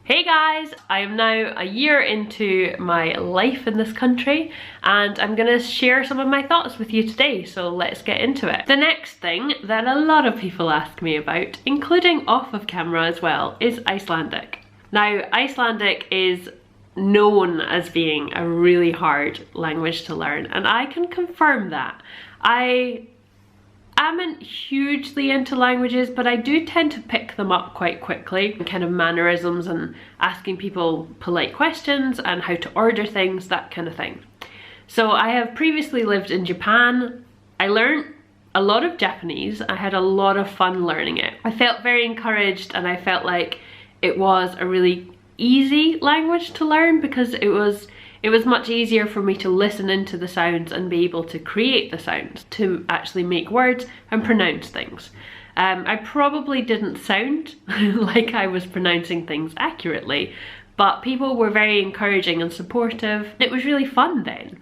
Hey guys, I am now a year into my life in this country and I'm gonna share some of my thoughts with you today, so let's get into it. The next thing that a lot of people ask me about, including off of camera as well, is Icelandic. Now, Icelandic is known as being a really hard language to learn, and I can confirm that. I am hugely into languages, but I do tend to pick them up quite quickly. Kind of mannerisms and asking people polite questions and how to order things, that kind of thing. So I have previously lived in Japan. I learned a lot of Japanese. I had a lot of fun learning it. I felt very encouraged and I felt like it was a really easy language to learn because it was much easier for me to listen into the sounds and be able to create the sounds, to actually make words and pronounce things. I probably didn't sound like I was pronouncing things accurately, but people were very encouraging and supportive. It was really fun then.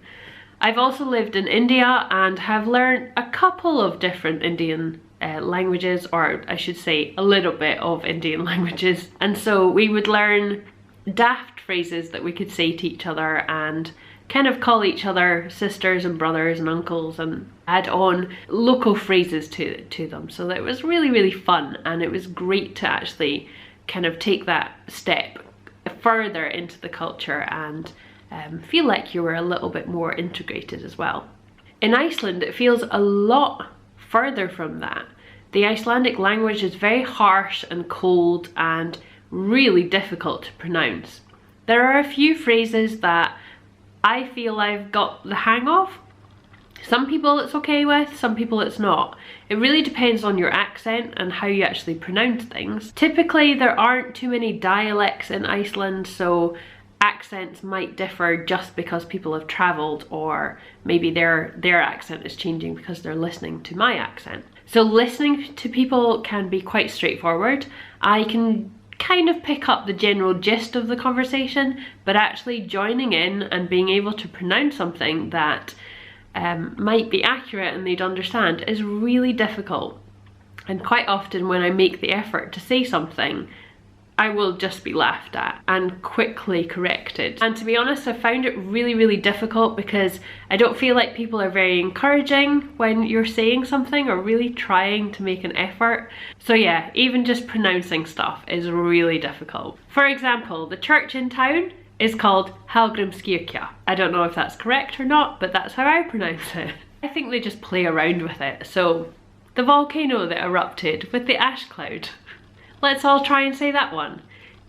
I've also lived in India and have learned a couple of different Indian languages, or I should say a little bit of Indian languages. And so we would learn daft phrases that we could say to each other and kind of call each other sisters and brothers and uncles and add on local phrases to them. So that it was really, really fun, and it was great to actually kind of take that step further into the culture and feel like you were a little bit more integrated as well. In Iceland, it feels a lot further from that. The Icelandic language is very harsh and cold and really difficult to pronounce. There are a few phrases that I feel I've got the hang of. Some people it's okay with, some people it's not. It really depends on your accent and how you actually pronounce things. Typically there aren't too many dialects in Iceland, so accents might differ just because people have travelled, or maybe their accent is changing because they're listening to my accent. So listening to people can be quite straightforward. I can kind of pick up the general gist of the conversation, but actually joining in and being able to pronounce something that might be accurate and they'd understand is really difficult. And quite often when I make the effort to say something, I will just be laughed at and quickly corrected. And to be honest, I found it really, really difficult because I don't feel like people are very encouraging when you're saying something or really trying to make an effort. So yeah, even just pronouncing stuff is really difficult. For example, the church in town is called Hallgrímskirkja. I don't know if that's correct or not, but that's how I pronounce it. I think they just play around with it. So the volcano that erupted with the ash cloud. Let's all try and say that one.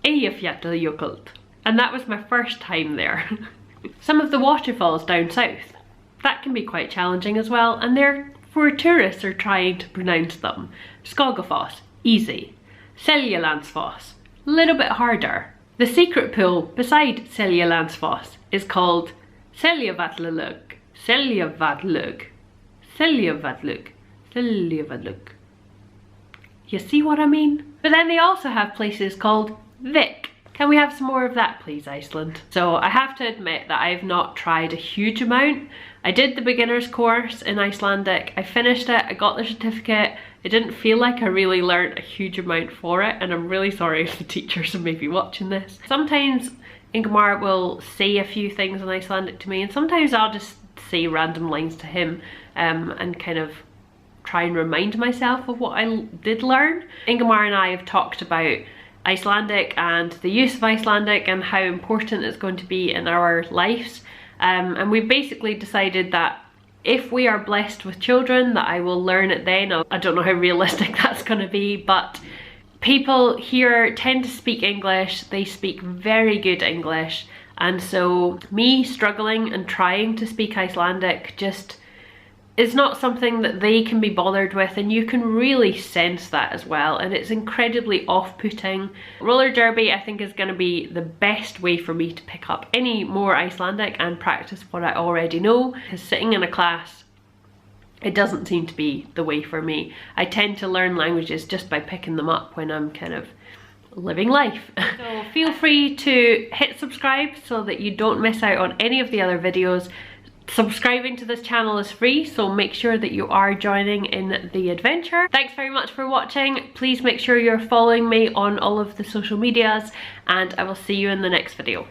Eyjafjallajökull. And that was my first time there. Some of the waterfalls down south. That can be quite challenging as well, and therefore tourists are trying to pronounce them. Skogafoss, easy. Seljalandsfoss, a little bit harder. The secret pool beside Seljalandsfoss is called Seljavallug. Seljavallug. Seljavallug. Seljavallug. You see what I mean? But then they also have places called Vik. Can we have some more of that please, Iceland? So I have to admit that I've not tried a huge amount. I did the beginner's course in Icelandic, I finished it, I got the certificate. It didn't feel like I really learned a huge amount for it, and I'm really sorry if the teachers are maybe watching this. Sometimes Ingmar will say a few things in Icelandic to me, and sometimes I'll just say random lines to him and kind of try and remind myself of what I did learn. Ingmar and I have talked about Icelandic and the use of Icelandic and how important it's going to be in our lives. And we've basically decided that if we are blessed with children, that I will learn it then. I don't know how realistic that's going to be, but people here tend to speak English. They speak very good English. And so me struggling and trying to speak Icelandic just is not something that they can be bothered with, and you can really sense that as well, and it's incredibly off-putting. Roller derby I think is going to be the best way for me to pick up any more Icelandic and practice what I already know, because sitting in a class, it doesn't seem to be the way for me. I tend to learn languages just by picking them up when I'm kind of living life. So feel free to hit subscribe so that you don't miss out on any of the other videos. Subscribing to this channel is free, so make sure that you are joining in the adventure. Thanks very much for watching. Please make sure you're following me on all of the social medias, and I will see you in the next video.